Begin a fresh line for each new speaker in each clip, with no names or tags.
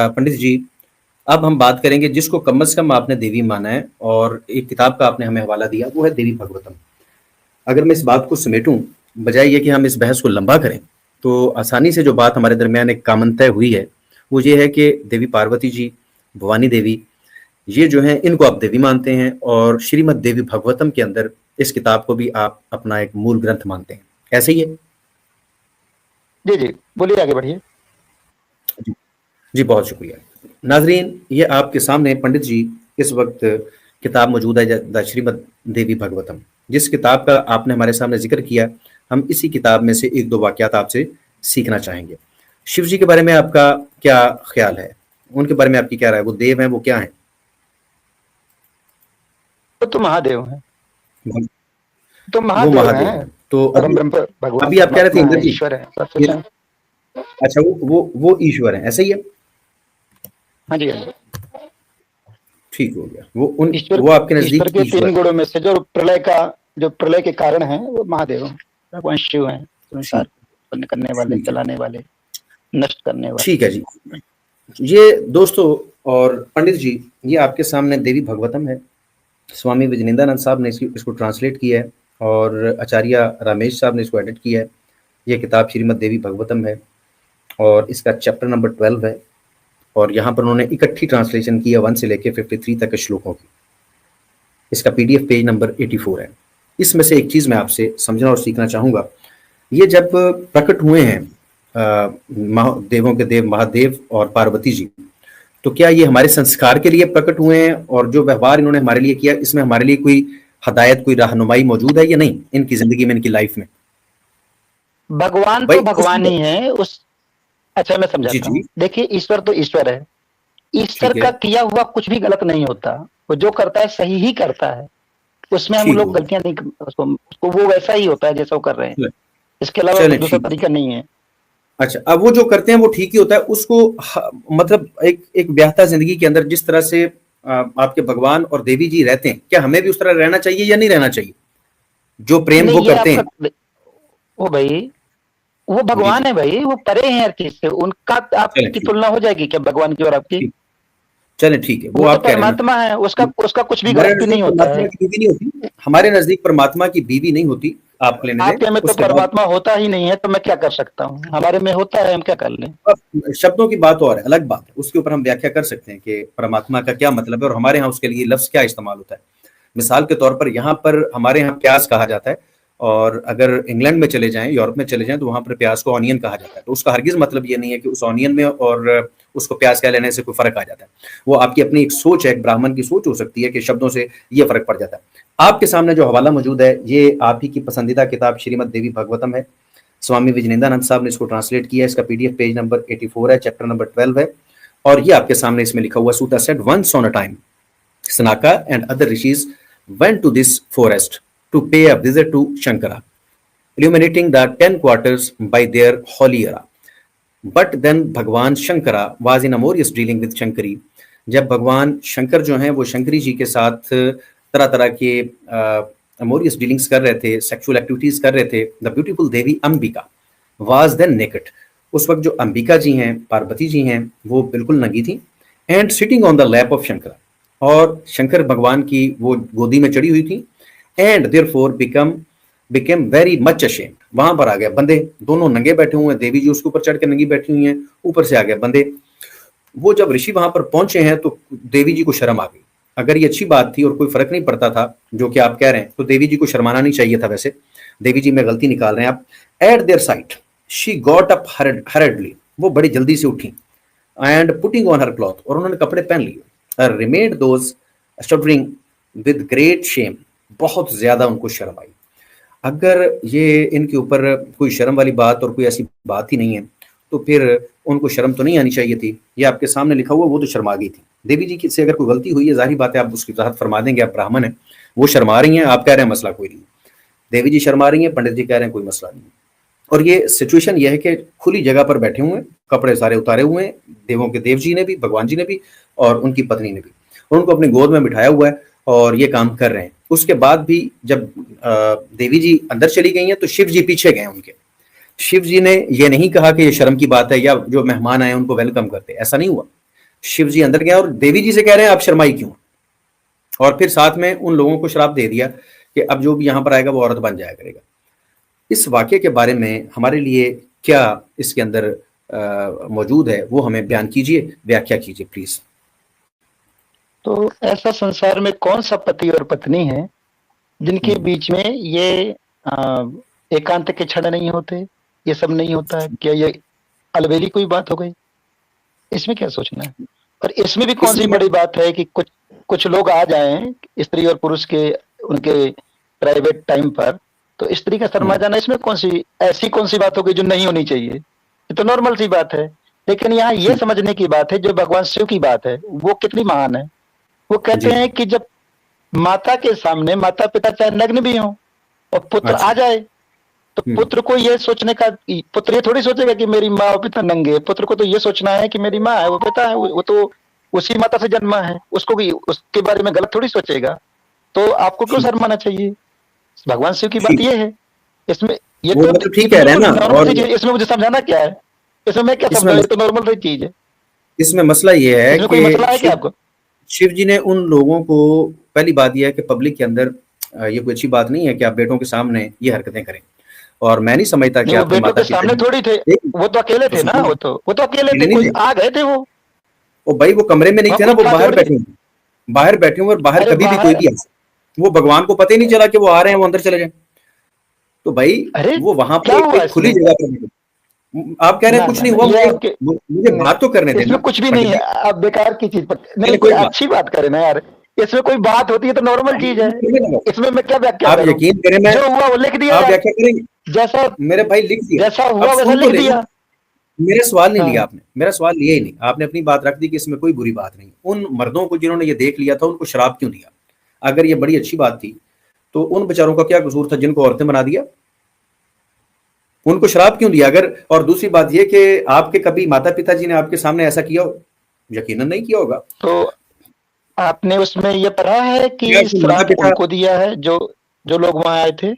पंडित जी, अब हम बात करेंगे जिसको कम से कम आपने देवी माना है और एक किताब का आपने हमें हवाला दिया, वो है देवी भागवतम। अगर मैं इस बात को समेटूं, बजाय ये कि हम इस बहस को लंबा करें, तो आसानी से जो बात हमारे दरमियान एक कामन तय हुई है, वो ये है कि देवी पार्वती जी, भवानी देवी, ये जो हैं इनको आप देवी मानते हैं और श्रीमद् देवी भागवतम के अंदर इस किताब को भी आप अपना एक मूल ग्रंथ मानते हैं। ऐसे ही है?
जी जी, बोलिए, आगे बढ़िए।
जी, जी, बहुत शुक्रिया। नाजरीन, ये आपके सामने पंडित जी इस वक्त किताब मौजूद है, द श्रीमद् देवी भागवतम। जिस किताब का आपने हमारे सामने जिक्र किया, हम इसी किताब में से एक दो वाकयात आपसे सीखना चाहेंगे। शिव जी के बारे में आपका क्या ख्याल है? उनके बारे में आपकी क्या राय? वो देव हैं, वो क्या हैं?
वो तो महादेव हैं।
वो
तो महादेव हैं।
हैं। तो
परम ब्रह्म भगवान
अभी आप कह रहे थे
परमात्मा
इंद्र
है,
जी,
ईश्वर है, सब कुछ है।
अच्छा, वो ईश्वर हैं, ऐसे ही है?
हाँ जी, हाँ जी।
ठीक हो गया।
ईश्वर
वो आपके
ईश्वर
नजदीक
के
ईश्वर।
3 गुणों में से जो प्रलय के कारण हैं, वो महादेव हैं। भगवान शिव हैं, संसार
ठीक,
को उत्पन्न करने वाले,
ठीक है,
चलाने वाले, नष्ट करने वाले।
ठीक है जी। ये दोस्तों और पंडित जी, ये आपके सामने देवी भागवतम है। स्वामी विजयेंद्रानंद साहब ने इसको ट्रांसलेट किया है और आचार्य रामेश साहब ने इसको एडिट किया है। ये किताब श्रीमद् देवी भागवतम है और इसका चैप्टर नंबर 12 है और यहाँ पर उन्होंने इकट्ठी ट्रांसलेशन की है 1 से लेकर 53 तक के श्लोकों की। इसका पीडीएफ पेज नंबर 84 है। इसमें से एक चीज़ मैं आपसे समझना और सीखना चाहूँगा। ये जब प्रकट हुए हैं देवों के देव महादेव और पार्वती जी, तो क्या ये हमारे संस्कार के लिए प्रकट हुए हैं और जो व्यवहार इन्होंने हमारे लिए किया, इसमें हमारे लिए कोई हदायत, कोई रहनुमाई मौजूद है या नहीं इनकी जिंदगी में, इनकी लाइफ में?
भगवान
भाई
तो भगवान ही है। उस अच्छा, मैं
जी
समझाता हूँ।
जी,
देखिए, ईश्वर तो ईश्वर है। ईश्वर
ठीक है,
का किया हुआ कुछ भी गलत नहीं होता। वो जो करता है सही ही करता है। उसमें हम
ठीक हो
लोग
गया।
गलतियां नहीं, उसको वो वैसा ही होता है जैसा वो कर रहे हैं। इसके अलावा
चले
दूसरा
ठीक।
तरीका नहीं है।
अच्छा, अब वो जो करते हैं वो ठीक ही होता है, उसको मतलब एक एक ब्याहता जिंदगी के अंदर जिस तरह से आपके भगवान और देवी जी रहते हैं, क्या हमें भी उस तरह रहना चाहिए या नहीं रहना चाहिए? जो प्रेम वो
नहीं, ये
करते
आपका
हैं।
वो भाई, वो
जी
भगवान
जी,
है भाई, वो परे हैं हर चीज से। उनका
चले
आपकी
ठीक,
तुलना हो जाएगी क्या भगवान की और आपकी?
ठीक, चले ठीक है, वो
वो तो
आप कह रहे हैं ना।
परमात्मा है, उसका उसका कुछ भी
हमारे
गलत भी
नजदीक
नहीं होता
परमात्मा
है।
की बीवी नहीं होती, हमारे नजदीक परमात्मा की बीवी नहीं होती। आप लेने दें
आपके में तो
उसके बाद।
परमात्मा होता ही नहीं है, तो मैं क्या कर सकता हूँ? हमारे में होता है, हम क्या कर लें?
अब शब्दों की बात और है, अलग बात है, उसके ऊपर हम व्याख्या कर सकते हैं कि परमात्मा का क्या मतलब है और हमारे यहाँ उसके लिए लफ्ज क्या इस्तेमाल होता है। मिसाल के तौर पर यहाँ पर हमारे यहाँ प्याज कहा जाता है और अगर इंग्लैंड में चले जाएं, यूरोप में चले जाएं, तो वहां पर प्याज को ऑनियन कहा जाता है। तो उसका हरगिज मतलब ये नहीं है कि उस ऑनियन में और उसको प्याज कह लेने से कोई फर्क आ जाता है। वो आपकी अपनी एक सोच है, एक ब्राह्मण की सोच हो सकती है कि शब्दों से ये फर्क पड़ जाता है। आपके सामने जो हवाला मौजूद है, ये आप ही की पसंदीदा किताब श्रीमद् देवी भागवतम है। स्वामी विजयेंद्रानंद साहब ने इसको ट्रांसलेट किया है। इसका पीडीएफ पेज नंबर 84 है, चैप्टर नंबर 12 है और ये आपके सामने इसमें लिखा हुआ, Suta said once on a time Sanaka and other rishis went to this forest to pay a visit to Shankara, illuminating the 10 quarters by their holy era. But then भगवान Shankara was in amorous dealing with Shankari. जब भगवान शंकर जो हैं वो शंकरी जी के साथ तरह तरह के अमोरियस डीलिंग्स कर रहे थे, सेक्सुअल एक्टिविटीज कर रहे थे, the beautiful Devi Ambika was then naked. उस वक्त जो अंबिका जी हैं, पार्वती जी हैं, वो बिल्कुल नंगी थी। And sitting on the lap of Shankar, और शंकर भगवान की वो गोदी में चढ़ी हुई थी। And therefore became very much ashamed. वहां पर आ गए बंदे, दोनों नंगे बैठे हुए हैं, देवी जी उसके ऊपर चढ़ के नंगी बैठी हुई हैं, ऊपर से आ गए बंदे। वो जब ऋषि वहां पर पहुंचे हैं तो देवी जी को शर्म आ गई। अगर ये अच्छी बात थी और कोई फर्क नहीं पड़ता था जो कि आप कह रहे हैं, तो देवी जी को शर्माना नहीं चाहिए था। वैसे देवी जी में गलती निकाल रहे हैं आप। At their sight she got up hurriedly, वो बड़ी जल्दी से उठी। And putting on her cloth, और उन्होंने कपड़े पहन लिए। Remained those stuttering with great shame, बहुत ज्यादा उनको शर्म आई। अगर ये इनके ऊपर कोई शर्म वाली बात और कोई ऐसी बात ही नहीं है, तो फिर उनको शर्म तो नहीं आनी चाहिए थी। ये आपके सामने लिखा हुआ, वो तो शर्मा गई थी। देवी जी से अगर कोई गलती हुई है, जाहिर बात है आप उसकी वजाहत फरमा देंगे, आप ब्राह्मण हैं। वो शर्मा रही हैं, आप कह रहे हैं मसला कोई नहीं। देवी जी शर्मा रही हैं, पंडित जी कह रहे हैं कोई मसला नहीं। और ये सिचुएशन ये है कि खुली जगह पर बैठे हुए हैं, कपड़े सारे उतारे हुए हैं, देवों के देव जी ने भी, भगवान जी ने भी और उनकी पत्नी ने भी, उनको अपनी गोद में बिठाया हुआ है और ये काम कर रहे हैं। उसके बाद भी जब देवी जी अंदर चली गई हैं तो शिव जी पीछे गए उनके। शिव जी ने ये नहीं कहा कि ये शर्म की बात है या जो मेहमान आए उनको वेलकम करते, ऐसा नहीं हुआ। शिव जी अंदर गए और देवी जी से कह रहे हैं आप शर्माई क्यों, और फिर साथ में उन लोगों को श्राप दे दिया कि अब जो भी यहाँ पर आएगा वो औरत बन जाया करेगा। इस वाक्य के बारे में हमारे लिए क्या इसके अंदर मौजूद है, वो हमें बयान कीजिए, व्याख्या कीजिए प्लीज।
तो ऐसा संसार में कौन सा पति और पत्नी है जिनके बीच में ये एकांत के क्षण नहीं होते, ये सब नहीं होता है? क्या ये अलबेली कोई बात हो गई? इसमें क्या सोचना है? और इसमें भी कौन सी बड़ी बात है कि कुछ लोग आ जाएं स्त्री और पुरुष के उनके प्राइवेट टाइम पर, तो स्त्री का शर्मा जाना इसमें ऐसी कौन सी बात हो गई जो नहीं होनी चाहिए? ये तो नॉर्मल सी बात है। लेकिन यहाँ ये समझने की बात है, जो भगवान शिव की बात है वो कितनी महान है। वो कहते हैं कि जब माता के सामने माता पिता चाहे नग्न भी हो और पुत्र आ जाए, तो पुत्र को ये सोचने का, पुत्र ये थोड़ी सोचेगा कि मेरी माँ और पिता नंगे। पुत्र को तो ये सोचना है कि मेरी माँ है, वो पिता है, वो तो उसी माता से जन्मा है, उसको भी उसके बारे में गलत थोड़ी सोचेगा। तो आपको क्यों शर्माना चाहिए? भगवान शिव की बात ये है। इसमें ये तो
ठीक कह रहे हैं ना। और
इसमें मुझे समझाना क्या है? इसमें मैं क्या समझाऊं? तो नॉर्मल चीज है।
इसमें मसला ये है
कि मसला है क्या आपको?
शिव जी ने उन लोगों को, पहली बात यह है कि पब्लिक के अंदर ये कोई अच्छी बात नहीं है कि आप बेटों के सामने ये हरकतें करें। और मैं नहीं समझता कि
आप बेटों के सामने थोड़ी थे, वो तो अकेले थे ना। वो तो अकेले थे, कोई आ गए थे। वो
भाई वो कमरे में नहीं थे ना, वो बाहर बैठे हुए, बाहर बैठे हुए। और बाहर कभी भी कोई भी आ, वो भगवान को पता ही नहीं चला कि वो आ रहे हैं, वो अंदर चले जाए। तो भाई वो वहां पर खुली जगह पर, आप कह रहे हैं कुछ नहीं हुआ, मुझे बात तो करने देना।
कुछ भी नहीं है, आप बेकार की चीज पर नहीं, कोई अच्छी बात करें ना यार। इसमें कोई बात होती है तो नॉर्मल चीज है। इसमें मैं क्या व्याख्या करूं? आप यकीन करें, मैं जो हुआ वो लिख दिया।
आप व्याख्या करेंगे
जैसा
मेरे भाई लिख दिया,
जैसा हुआ वैसा लिख दिया।
मेरा सवाल नहीं लिया आपने, मेरा सवाल लिया ही नहीं आपने, अपनी बात रख दी कि इसमें कोई बुरी बात नहीं। उन मर्दों को जिन्होंने ये देख लिया था उनको शराब क्यों दिया? अगर ये बड़ी अच्छी बात थी तो उन बेचारों का क्या कसूर था जिनको औरतें बना दिया? उनको शराब क्यों दिया? अगर, और दूसरी बात यह कि आपके कभी माता पिता जी ने आपके सामने ऐसा किया हो? यकीनन नहीं किया होगा।
तो आपने उसमें ये पढ़ा है कि श्राप उनको दिया है जो लोग वहां आए थे?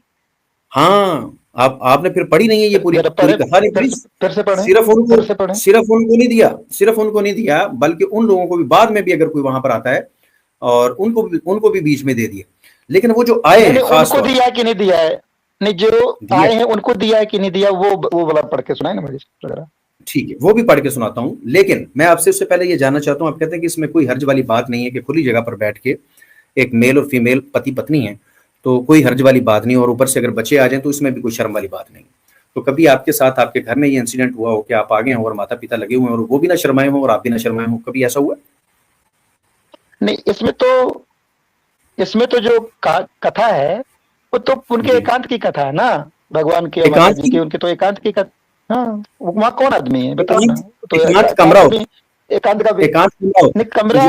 हाँ, आपने फिर पढ़ी नहीं है ये पूरी कथा नहीं पढ़ी?
फिर से पढ़ें।
सिर्फ उनको नहीं दिया, बल्कि उन लोगों को भी बाद में भी अगर कोई वहां पर आता है और उनको भी बीच में दे दिया। लेकिन वो जो आए हैं,
उनको दिया कि नहीं दिया है? नहीं, जो आए हैं उनको दिया है कि नहीं दिया, वो वाला पढ़ के सुनाए ना मुझे लग रहा।
ठीक है, वो भी पढ़ के सुनाता हूँ। लेकिन मैं आपसे उससे पहले ये जानना चाहता हूँ, आप कहते हैं कि इसमें कोई हर्ज वाली बात नहीं है कि खुली जगह पर बैठ के एक मेल और फीमेल पति पत्नी है तो कोई हर्ज वाली बात नहीं, और ऊपर से अगर बच्चे आ जाए तो इसमें भी कोई शर्म वाली बात नहीं। तो कभी आपके साथ आपके घर में ये इंसिडेंट हुआ हो कि आप आगे हो और माता पिता लगे हुए हैं और वो भी ना शर्माए हो और आप भी ना शर्माए हो? कभी ऐसा हुआ?
नहीं, इसमें तो जो कथा है वो तो उनके एकांत की कथा है ना, भगवान के की उनके तो एकांत की कथा। हाँ, वहाँ कौन आदमी है बताओ ना? तो
एकांत कमरा हो,
एकांत का
एकांत
नहीं कमरा,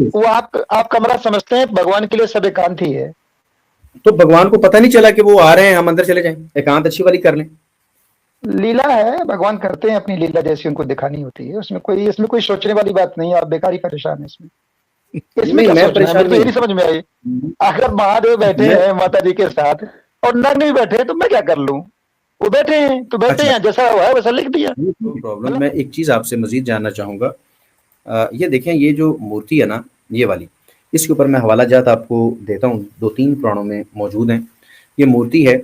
वो आप कमरा समझते हैं, भगवान के लिए सब एकांत ही है।
तो भगवान को पता नहीं चला कि वो आ रहे हैं, हम अंदर चले जाएं, एकांत अच्छी वाली कर लें?
लीला है, भगवान करते हैं अपनी लीला जैसी उनको दिखानी होती है। इसमें कोई सोचने वाली बात नहीं है। आप बेकार ही परेशान है इसमें मैं परेशान नहीं समझ में आई। अगर महादेव बैठे हैं माता जी के साथ और नग्न भी बैठे हैं तो मैं क्या कर लूं? वो बैठे हैं तो बैठे हैं, जैसा हुआ है वैसा लिख दिया।
प्रॉब्लम। मैं एक चीज आपसे मजीद जानना चाहूंगा। ये देखें, ये जो मूर्ति है ना, ये वाली, इसके ऊपर मैं हवाला जात आपको देता हूँ, 2-3 पुराणों में मौजूद हैं ये मूर्ति है।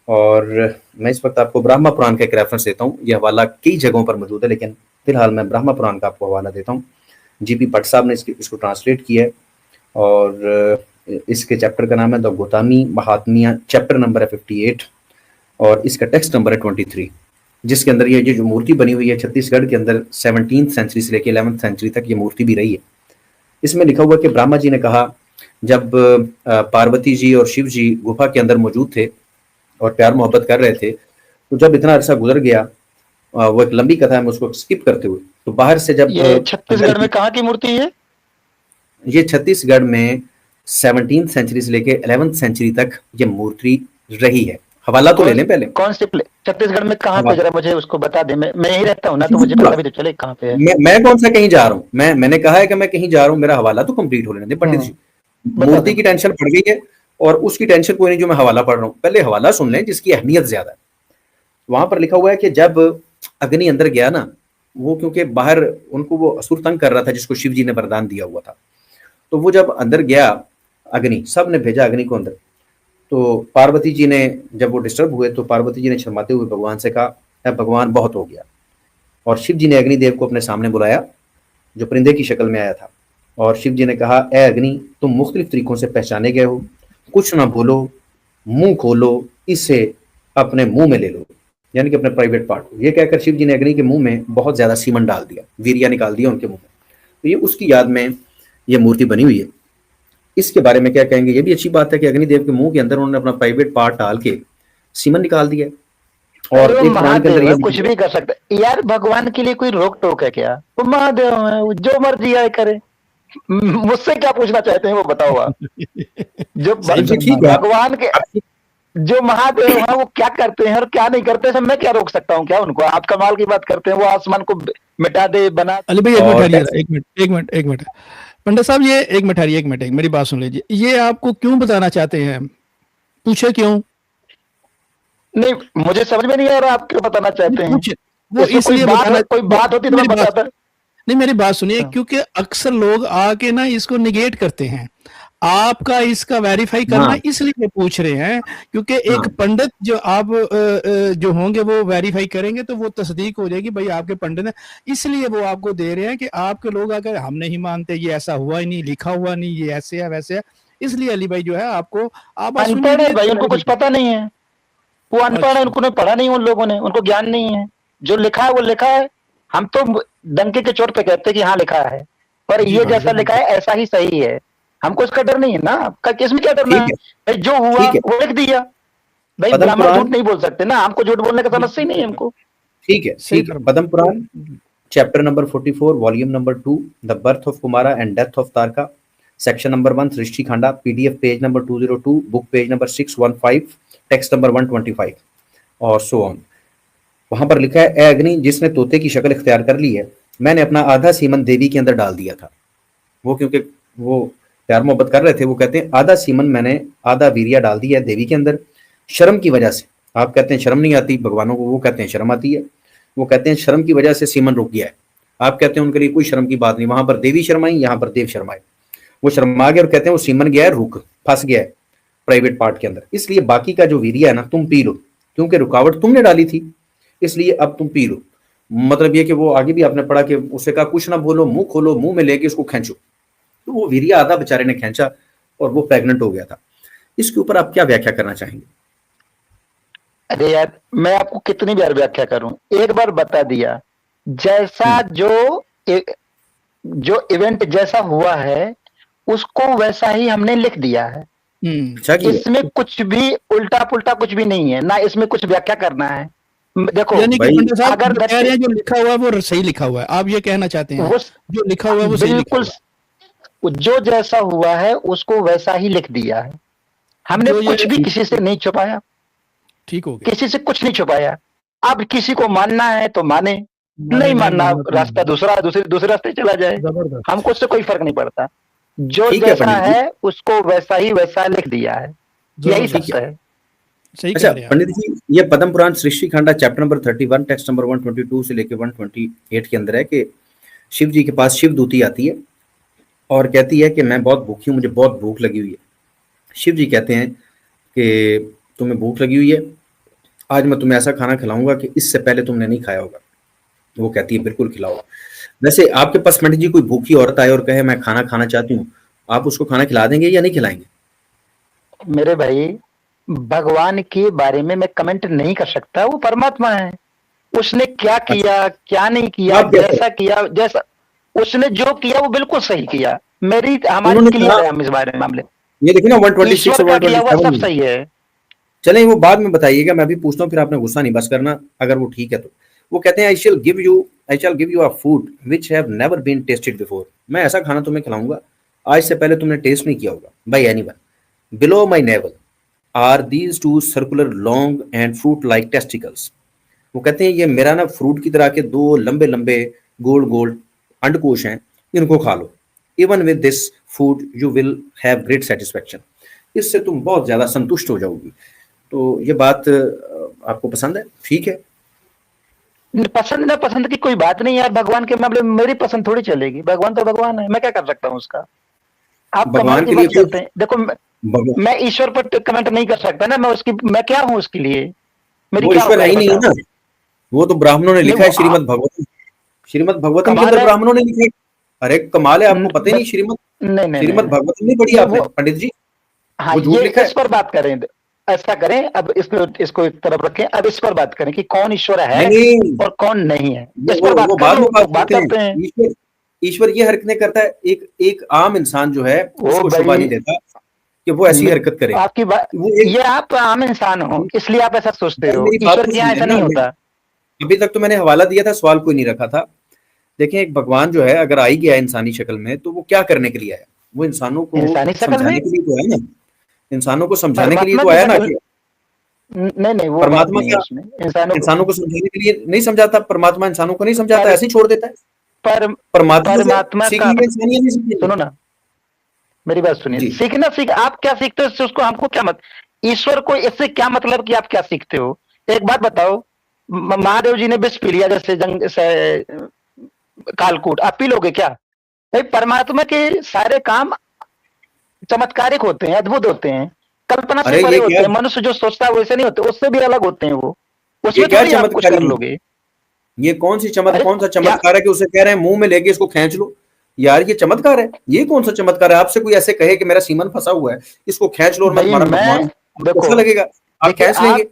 और मैं इस वक्त आपको ब्रह्मा पुराण का एक रेफरेंस देता हूँ। ये हवाला कई जगहों पर मौजूद है, लेकिन फिलहाल मैं ब्रह्मा पुराण का आपको हवाला देता हूँ। जीपी भट्ट साहब ने इसको ट्रांसलेट किया है और इसके चैप्टर का नाम है द गौतमी महात्म्य, चैप्टर नंबर है 58 और इसका टेक्स्ट नंबर है 23, जिसके अंदर ये जो मूर्ति बनी हुई है छत्तीसगढ़ के अंदर 17th सेंचुरी से लेकर 11th सेंचुरी तक ये मूर्ति भी रही है। इसमें लिखा हुआ कि ब्रह्मा जी ने कहा, जब पार्वती जी और शिव जी गुफा के अंदर मौजूद थे और प्यार मोहब्बत कर रहे थे, तो जब इतना अरसा गुजर गया, वो एक लंबी कथा है, मैं उसको स्किप करते हुए, तो बाहर से जब
ये छत्तीसगढ़ में कहाँ की मूर्ति है?
ये छत्तीसगढ़ में 17th सेंचुरी से लेके 11th सेंचुरी तक ये मूर्ति रही है। हवाला तो ले लें पहले।
कौन से छत्तीसगढ़ में कहाँ पे, जरा मुझे उसको बता दे। मैं यही रहता हूँ ना, तो मुझे पता भी तो चले कहाँ पे है।
मैं कौन सा कहीं जा रहा हूँ? मैंने कहा है कि मैं कहीं जा रहा हूँ, मेरा हवाला तो कंप्लीट हो लेने दे पंडित जी। मूर्ति की टेंशन पड़ गई है और उसकी टेंशन कोई नहीं जो मैं हवाला पढ़ रहा हूँ। पहले हवाला सुन लें जिसकी अहमियत ज्यादा है। वहां पर लिखा हुआ है कि जब अग्नि अंदर गया ना, वो क्योंकि बाहर उनको वो असुर तंग कर रहा था जिसको शिव जी ने वरदान दिया हुआ था। तो वो जब अंदर गया, अग्नि, सब ने भेजा अग्नि को अंदर। तो पार्वती जी ने, जब वो डिस्टर्ब हुए तो पार्वती जी ने शर्माते हुए भगवान से कहा, "अब भगवान बहुत हो गया।" और शिव जी ने अग्निदेव को अपने सामने बुलाया, जो परिंदे की शक्ल में आया था। और शिव जी ने कहा, "ए अग्नि, तुम मुख्तलिफ तरीकों से पहचाने गए हो, कुछ ना बोलो, मुंह खोलो, इसे अपने मुंह में ले लो, यानी कि अपने प्राइवेट पार्ट को।" ये कहकर शिव जी ने अग्नि के मुंह में बहुत ज्यादा सीमन डाल दिया, वीरिया निकाल दिया उनके मुंह में। तो ये उसकी याद में ये मूर्ति बनी हुई है। इसके बारे में क्या कहेंगे? ये भी अच्छी बात है कि अग्निदेव के मुंह के अंदर उन्होंने अपना प्राइवेट पार्ट डाल के सीमन निकाल दिया।
अरे
और
वो
एक पुराण के अंदर
महादेव
ये
है, कुछ भी कर सकता है यार। भगवान के लिए कोई रोक टोक है क्या? वो महादेव है, वो जो मर्जी आए करे। मुझसे क्या पूछना चाहते हैं वो बताओ आप। जो
सही
जी ठीक है,
भगवान के जो महादेव हैं वो क्या करते हैं और क्या नहीं करते हैं, मैं क्या रोक सकता हूँ क्या उनको? आप कमाल की बात करते हैं, वो आसमान को मिटा दे, बना।
अली भाई एक मिनट
और
ठहरिए, एक मिनट पंडित साहब, ये एक मिनट ठहरिए, एक मिनट, मेरी बात सुन लीजिए। ये आपको क्यों बताना चाहते हैं? पूछे क्यों?
नहीं, मुझे समझ में नहीं आ रहा आप क्यों बताना चाहते हैं।
पूछे, वो
इसमें
इसलिए बताना,
कोई बात होती तो मैं बताता।
नहीं मेरी बात सुनिए,
हाँ।
क्योंकि अक्सर लोग आके ना इसको निगेट करते हैं। आपका इसका वेरीफाई करना
हाँ,
इसलिए पूछ रहे हैं क्योंकि एक
हाँ,
पंडित जो आप जो होंगे वो वेरीफाई करेंगे तो वो तस्दीक हो जाएगी भाई आपके पंडित है। इसलिए वो आपको दे रहे हैं कि आपके लोग अगर हम नहीं मानते, ये ऐसा हुआ ही नहीं, लिखा हुआ नहीं, ये ऐसे है वैसे है, इसलिए अली भाई जो है आपको, आप बस
अनपढ़ है भाई, उनको कुछ
सुनिए।
पता नहीं है। वो अनपढ़ है,
अच्छा,
उनको पढ़ा नहीं, उन लोगों ने, उनको ज्ञान नहीं है। जो लिखा है वो लिखा है। हम तो डंके के चोट पे कहते हैं कि हाँ लिखा है, पर
जी
ये
हाँ
जैसा लिखा है ऐसा ही सही है। हमको इसका डर नहीं है ना, आपका किसमें क्या डरना
ठीक
है
है,
भाई? जो हुआ
ठीक है।
वो लिख दिया। भाई
पद्म
ब्राह्मण झूठ
पुराण,
नहीं बोल सकते ना, हमको झूठ बोलने का समस्या ही नहीं है
बिल्कुल
हमको।
ठीक है,
सही
ठीक है। पद्म
फरमा।
Purana, chapter number 44, volume number 2, the birth of Kumara and death of Taraka, section number 1, Srishti Khanda, PDF page number 202, book page number 615, text number 125 और सो ऑन। वहां पर लिखा है, ए अग्नि, जिसने तोते की शक्ल इख्तियार कर ली है, मैंने अपना आधा सीमन देवी के अंदर डाल दिया था। वो क्योंकि वो प्यार मोहब्बत कर रहे थे, वो कहते हैं आधा सीमन मैंने, आधा वीरिया डाल दिया है देवी के अंदर, शर्म की वजह से। आप कहते हैं शर्म नहीं आती भगवानों को, वो कहते हैं शर्म आती है। वो कहते हैं शर्म की वजह से सीमन रुक गया है। आप कहते हैं उनके लिए कोई शर्म की बात नहीं, वहां पर देवी शर्माई, यहाँ पर देव शर्माए। वो शर्मा गए और कहते हैं वो सीमन गया है, रुक, फंस गया है प्राइवेट पार्ट के अंदर, इसलिए बाकी का जो वीरिया है ना तुम पी लो, क्योंकि रुकावट तुमने डाली थी, इसलिए अब तुम पी लो। मतलब ये कि वो आगे भी आपने पढ़ा कि उसे कहा कुछ ना बोलो, मुंह खोलो, मुंह में लेके उसको खींचो। तो वो वीरिया आधा बेचारे ने खींचा और वो प्रेग्नेंट हो गया था। इसके ऊपर आप क्या व्याख्या करना चाहेंगे?
अरे यार, मैं आपको कितनी बार व्याख्या करूं, एक बार बता दिया। जैसा जो इवेंट जैसा हुआ है उसको वैसा ही हमने लिख दिया है।
अच्छा किया।
इसमें कुछ भी उल्टा पुल्टा कुछ भी नहीं है ना, इसमें कुछ व्याख्या करना है। देखो
यानी कि
भाई,
पंडित साहब
अगर
जो कह रहे हैं जो लिखा हुआ है वो सही लिखा हुआ है, आप ये कहना चाहते हैं
वो
जो लिखा हुआ है वो सही लिखा
बिल्कुल
हुआ
जो जैसा हुआ है उसको वैसा ही लिख दिया है।
है,
हमने
जो
कुछ भी
ये
किसी से नहीं छुपाया,
ठीक हो गया।
किसी से कुछ नहीं छुपाया। अब किसी को मानना है तो माने,
माने
नहीं
नहीं
मानना
मानना तो
रास्ता
नहीं।
दूसरा, दूसरे रास्ते चला जाए।
जबरदस्त,
हमको उससे कोई फर्क नहीं पड़ता। जो
ठीक है
जैसा
पंडित जी,
है उसको वैसा ही वैसा लिख दिया है। यही
ठीक
जबरदस्त,
सत्य
है।
है।
सही
अच्छा
कह रहे हैं आप।
पंडित जी, ये पद्म पुराण सृष्टि खंडा चैप्टर नंबर 31, टेक्स्ट नंबर 122 से लेकर 128 के अंदर है कि शिव जी के पास शिव दूती आती है और कहती है कि मैं बहुत भूखी हूँ, मुझे बहुत भूख लगी हुई है। शिव जी कहते हैं कि तुम्हें भूख लगी हुई है, आज मैं तुम्हें ऐसा खाना खिलाऊंगा कि इससे पहले तुमने नहीं खाया होगा। वो कहती है बिल्कुल खिलाओ। वैसे आपके पास पंडित जी कोई भूखी औरत आए और कहे मैं खाना खाना चाहती हूँ, आप उसको खाना खिला देंगे या नहीं खिलाएंगे?
मेरे भाई, भगवान के बारे में मैं कमेंट नहीं कर सकता, वो परमात्मा है। उसने क्या
अच्छा,
किया क्या नहीं किया,
आप क्या
जैसा किया जैसा उसने जो किया वो बिल्कुल सही किया। मेरी हमारी
उन्होंने
क्लियर
कहा,
है हम इस बारे में मामले।
ये देखिए ना 126
ईश्वर
और
का किया हुआ
127
सब
में।
सही है।
चलें वो बाद में बताइएगा, मैं अभी पूछता हूँ, फिर आपने गुस्सा नहीं बस करना, अगर वो ठीक है तो। वो कहते हैं I shall give you a food which have never been tasted before. मैं ऐसा खाना तुम्हें खिलाऊंगा आज से पहले तुमने टेस्ट नहीं किया होगा by anyone. Below my navel are these two circular long and fruit like testicles. वो कहते हैं ये मेरा ना फ्रूट की तरह के दो लंबे लंबे गोल गोल अंडकोश हैं, इनको खा लो। Even with this food you will have great satisfaction. इससे तुम बहुत ज्यादा संतुष्ट हो जाओगी। तो ये बात आपको पसंद है? ठीक है।
पसंद ना पसंद की कोई बात नहीं यार, भगवान के मामले में मेरी पसंद थोड़ी चलेगी, भगवान तो भगवान है, मैं क्या कर सकता हूँ उसका। आप कमाल
भगवान
की
के लिए
बात करते हैं, देखो मैं ईश्वर पर कमेंट नहीं कर सकता ना, मैं क्या हूँ उसके लिए, मेरी
वो
क्या
ईश्वर है
औकात
ही नहीं है
बताओ।
ना, वो तो ब्राह्मणों ने
नहीं
लिखा
वो
है श्रीमद् भगवतम, श्रीमद् भगवतम के
कमाल
अंदर
है।
ब्राह्मणों ने लिखा है। अरे कमाल है, आपको पता ही नहीं
बस
श्रीमद्
नहीं नहीं नहीं
श्रीमद्
नहीं
भगवतम नहीं पढ़ी
नहीं
आपने
वो,
पंडित जी,
हाँ
वो झूठ
ये
लिखा है।
इस पर बात करें, ऐसा करें, अब इसको एक तरफ रखें, अब इस पर बात करें कि कौन ईश्वर है
नहीं नहीं,
और कौन नहीं है,
वो
इस
वो
पर बात
वो
कर
बाद
लो
में बात
तो बात
करते हैं।
करते हैं।
ईश्वर ईश्वर ये हरकतें करता है, एक एक आम इंसान जो है
ओ
उसको शोभा
भाई,
नहीं देता कि वो ऐसी हरकत करे।
आपकी बात,
वो एक,
ये आप आम इंसान हो इसलिए आप ऐसा सोचते
भाई
हो,
मेरी बात
ईश्वर
तो
के यहाँ
सुनिए
ऐसा
ना,
नहीं होता।
अभी तक तो मैंने हवाला दिया था, सवाल कोई नहीं रखा था। देखिए एक भगवान जो है अगर आ ही गया इंसानी शक्ल में तो वो क्या करने के लिए आया? वो इंसानों को
इंसानी शक्ल में
समझाने के लिए तो आया ना, इंसानों को समझाने के लिए
परमात्मा
तो
की
आया ना
शक्ल,
कि
नहीं नहीं वो बात
परमात्मा
नहीं है
क्या
उसमें, इंसानों को
इंसानों को समझाने के लिए नहीं समझाता, परमात्मा इंसानों को नहीं समझाता,
पर
ऐसे ही छोड़ देता है।
पर
परमात्मा से
परमात्मा का,
सीखनी है इंसान, ये नहीं सीखेंगे।
सुनो ना, मेरी बात सुनिए,
जी
सीखना सीख, आप क्या सीखते हो इससे, उसको हमको क्या मत, ईश्वर को इससे क्या मतलब कि आप क्या सीखते हो। एक बात बताओ, महादेव जी ने विष पी लिया जैसे जंग से कालकूट, आप पी लोगे क्या। भाई परमात्मा के सारे काम चमत्कारिक होते हैं, अद्भुत होते हैं, कल्पना से
अरे
परे होते हैं, मनुष्य जो सोचता है वैसे नहीं होते, उससे भी अलग होते हैं वो,
ये
उसमें
क्या
थोड़ी आप कुछ कर
चमत्कारी है?
लोगे।
ये
अरे
कौन सा
क्या,
चमत्कार है कि उसे कह रहे हैं मुंह में लेके इसको खींच लो? यार ये चमत्कार है? ये कौन सा चमत्कार है? आपसे कोई ऐसे कहे कि मेरा सीमन फंसा हुआ है, इसको खींच लो और मैं
भाई
तुम्हारा भगवान
मैं,
हूं, आपको
देखो
कैसा लगेगा? आप
देखिए
खींच
आप,
लेंगे?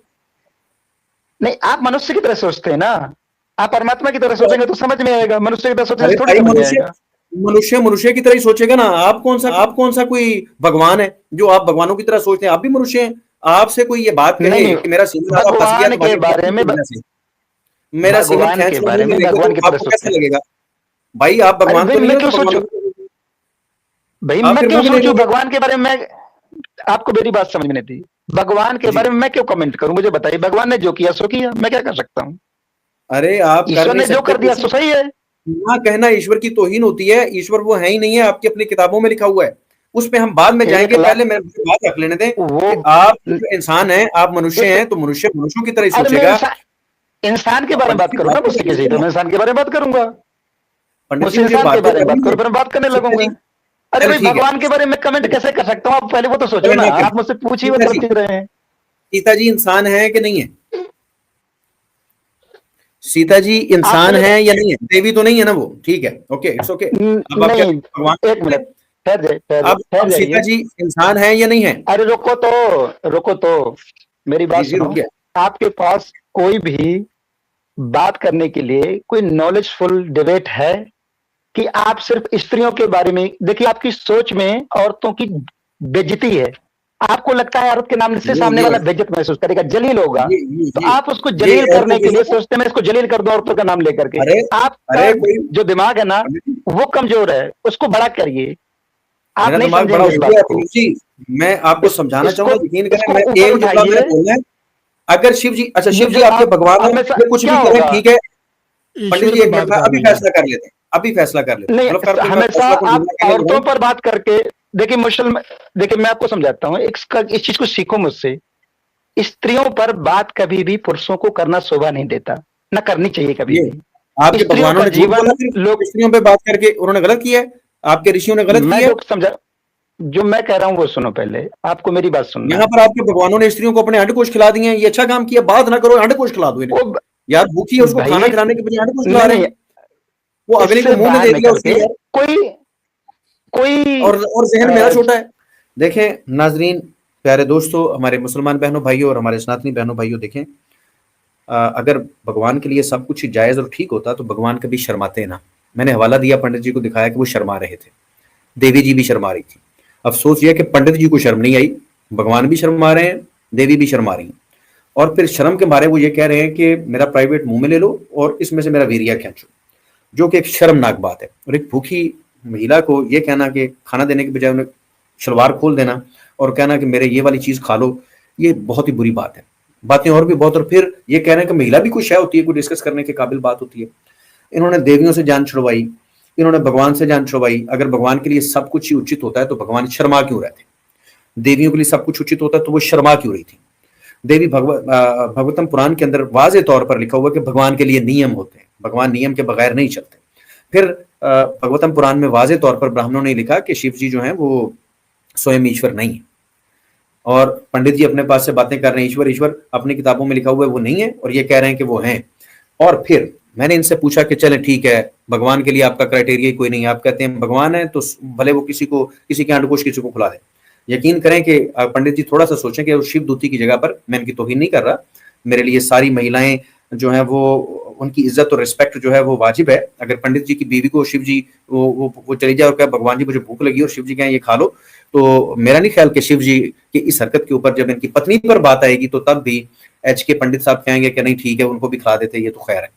नहीं आप मनुष्य की तरह सोचते हैं ना, आप परमात्मा की तरह सोचेंगे तो समझ में आएगा, मनुष्य की तरह सोचने
अरे
से थोड़ी
भाई,
समझ में
मनुष्य
आएगा।
मनुष्य मनुष्य की तरह ही सोचेगा ना। आप कौन सा कोई भगवान है जो आप भगवानों की तरह सोचते हैं? आप भी मनुष्य हैं। आपसे कोई ये बात
नहीं
कहे
नहीं,
कि मेरा सीमन आधा फंस गया
भगवान के
तुम्हारी
बारे
भक्ति
में
की वजह से, मेरा सीमन
भगवान
खींच
के
लो
बारे
मुंह में
में
लेके,
भगवान
तो
की तरह
आपको कैसा
सोचते हैं।
लगेगा? भाई आप
अरे
भगवान
भाई
तो नहीं
मैं
हो
क्यों
तो भगवानों
सोचूं,
को
भाई
आप
मैं
फिर
क्यों
मुंह में ले
सोचूं
लेंगे।
भगवान के बारे में, आपको मेरी बात समझ में नहीं थी, भगवान के
जी,
बारे में मैं क्यों कमेंट करूं, मुझे बताइए, भगवान ने जो किया सो किया, मैं क्या कर सकता हूँ।
अरे आप कर
ईश्वर
नहीं
ने जो
सकते
कर दिया
कुछ।
सो सही है।
ना कहना ईश्वर की तौहीन होती है। ईश्वर वो है ही नहीं है, आपकी अपनी किताबों में लिखा हुआ है। उस पे हम बाद में
एक
जाएंगे, पहले
लाख
मेरे मुझे बात रख लेने दें
वो,
कि आप जो इंसान हैं, आप मनुष्य
एक,
हैं, तो मनुष्य मनुष्यों की तरह ही
अरे मैं
सोचेगा।
इंसान के बारे में
पंडित
बात
जी
करूं
बात
ना,
तो
मुझसे
करने
किसी
दीजिए
तो
ना,
मैं इंसान के बारे में बात करूंगा,
पंडित जी
मुझसे
मुझे
इंसान के
बात तो
बारे में बात
करनी
करो,
है।
फिर हम बात करने
सीता
लगूंगा।
जी,
अरे
चलो
भाई
ठीक है,
भगवान के बारे में कमेंट कैसे कर सकता हूँ, आप पहले वो तो सोचो
चलो
ना,
ठीक है।
आप मुझसे पूछ ही
सीता
उत्तर
जी,
दे रहे हैं।
सीता जी इंसान है कि नहीं है? सीता जी
आप
इंसान
पहले,
है या नहीं है? देवी तो नहीं है ना वो? ठीक है, ओके, इट्स ओके। अब आप क्या
नहीं,
भगवान
एक
है?
मिनट, ठहर जाइए ठहर जाइए
अब
ठहर
सीता
जाइए।
जी इंसान है या नहीं है?
अरे रुको तो, मेरी
जी
बात
जी, रुक
सुनो,
गया।
आपके पास कोई भी बात करने के लिए कोई नॉलेजफुल डिबेट है कि आप सिर्फ स्त्रियों के बारे में, देखिए आपकी सोच में औरतों की बेइज्जती है, आपको लगता है औरत के नाम से सामने वाला
ये
बेइज्जत महसूस करेगा, जलील होगा,
ये ये
तो
ये
आप उसको
ये
जलील
औरतों
करने
के
के लिए
लिए।
सोचते हैं मैं इसको जलील कर दूं औरतों का नाम लेकर के।
अरे
आपका
अरे कोई,
जो दिमाग है ना वो कमजोर है, उसको बड़ा करिए, आप
मेरा
नहीं
दिमाग बड़ा
समझेंगे इस
हो
बात
गया है
को।
पंडित जी। मैं आपको समझाना
इसको
चाहूंगा, यकीन करें,
इसको
मैं
ऊपर
एक जुमला मैंने
उठाइए,
बोलना है। अगर शिव जी, अच्छा
ये
शिव
जो
जी आपके
आप
भगवान है,
हमेशा
ये कुछ भी
क्या
करें
होगा,
ठीक है। पंडित
ईश्वर
जी
पे
एक
बात
मिनट, मैं
कर
अभी
लेंगे।
फैसला कर लेते हैं, अभी फैसला कर लेते हैं,
नहीं
मतलब कर मैं
हमेशा
फैसला को
आप
ढूंढना कहने लगा
औरतों
हूं।
पर बात करके, देखिए मुसल, देखिए मैं आपको समझाता हूँ, इस चीज को सीखो मुझसे, स्त्रियों पर बात कभी भी पुरुषों को करना शोभा नहीं देता, न करनी चाहिए कभी
ये
भी,
आपके
स्त्रियों
भगवानों
का
ने झूठ बोला,
जीवन
फिर
लोग,
स्त्रियों पे बात करके उन्होंने गलत किया है? आपके ऋषियों ने गलत
मैं
किया है?
जो समझा, जो मैं कह रहा हूं वो सुनो, पहले आपको मेरी बात सुनना
यहाँ
है।
पर आपके भगवानों ने स्त्रियों को अपने अंडकोश खिला दिए हैं, ये अच्छा काम किया। बात ना करो, अंडकोश खिला दो इन्हें।
वो
यार भूखी है, उसको खाना
भाई,
खिलाने के बजाय अंडकोश खिला
नहीं
रहे
नहीं,
हैं। वो अग्नि को
इससे
मुंह में
बाहर
दे दिया
निकल
उसने
के
यार।
कोई कोई
और जहन मेरा छोटा है। देखें नाजरीन, प्यारे दोस्तों, हमारे मुसलमान बहनों भाइयों और हमारे सनातनी बहनों भाइयों, देखें अगर भगवान के लिए सब कुछ जायज़ और ठीक होता तो भगवान कभी शर्माते ना। मैंने हवाला दिया, पंडित जी को दिखाया कि वो शर्मा रहे थे, देवी जी भी शर्मा रही थी। अफसोस यह कि पंडित जी को शर्म नहीं आई, भगवान भी शर्मा रहे हैं, देवी भी शर्मा रही हैं। और फिर शर्म के मारे वो ये कह रहे हैं कि मेरा प्राइवेट मुंह में ले लो और इसमें से मेरा वीरिया खींचो, जो कि एक शर्मनाक बात है। और एक भूखी महिला को ये कहना कि खाना देने के बजाय उन्हें शलवार खोल देना और कहना कि मेरे ये वाली चीज़ खा लो, ये बहुत ही बुरी बात है। बातें और भी बहुत, और फिर ये कह रहे हैं कि महिला भी कुछ है होती है, कोई डिस्कस करने के काबिल बात होती है। इन्होंने देवियों से जान छुड़वाई, इन्होंने भगवान से जान छुड़वाई। अगर भगवान के लिए सब कुछ ही उचित होता है तो भगवान शर्मा क्यों रहते? देवियों के लिए सब कुछ उचित होता है तो वो शर्मा क्यों रही थी? देवी भगवतम पुराण के अंदर वाजे तौर पर लिखा हुआ कि भगवान के लिए नियम होते हैं, भगवान नियम के बगैर नहीं चलते। फिर भगवतम पुराण में वाजे तौर पर ब्राह्मणों ने लिखा कि शिव जी जो हैं वो स्वयं ईश्वर नहीं है, और पंडित जी अपने पास से बातें कर रहे हैं ईश्वर ईश्वर, अपनी किताबों में लिखा हुआ है वो नहीं है, और ये कह रहे हैं कि वो हैं। और फिर मैंने इनसे पूछा कि चले ठीक है, भगवान के लिए आपका क्राइटेरिया कोई नहीं है, आप कहते हैं भगवान है तो भले वो किसी के अंडकोश किसी को खुला दे। यकीन करें कि पंडित जी थोड़ा सा सोचें कि शिव दूती की जगह पर, मैं इनकी तौहीन नहीं कर रहा, मेरे लिए सारी महिलाएं जो है वो उनकी इज्जत और रिस्पेक्ट जो है वो वाजिब है। अगर पंडित जी की बीवी को शिव जी वो चली जाए और कहे भगवान जी मुझे भूख लगी, और शिव जी कहें ये खा लो, तो मेरा नहीं ख्याल कि शिव जी की इस हरकत के ऊपर जब इनकी पत्नी पर बात आएगी तो तब भी एच के पंडित साहब कहेंगे कि नहीं ठीक है उनको भी खा देते, ये तो खैर है।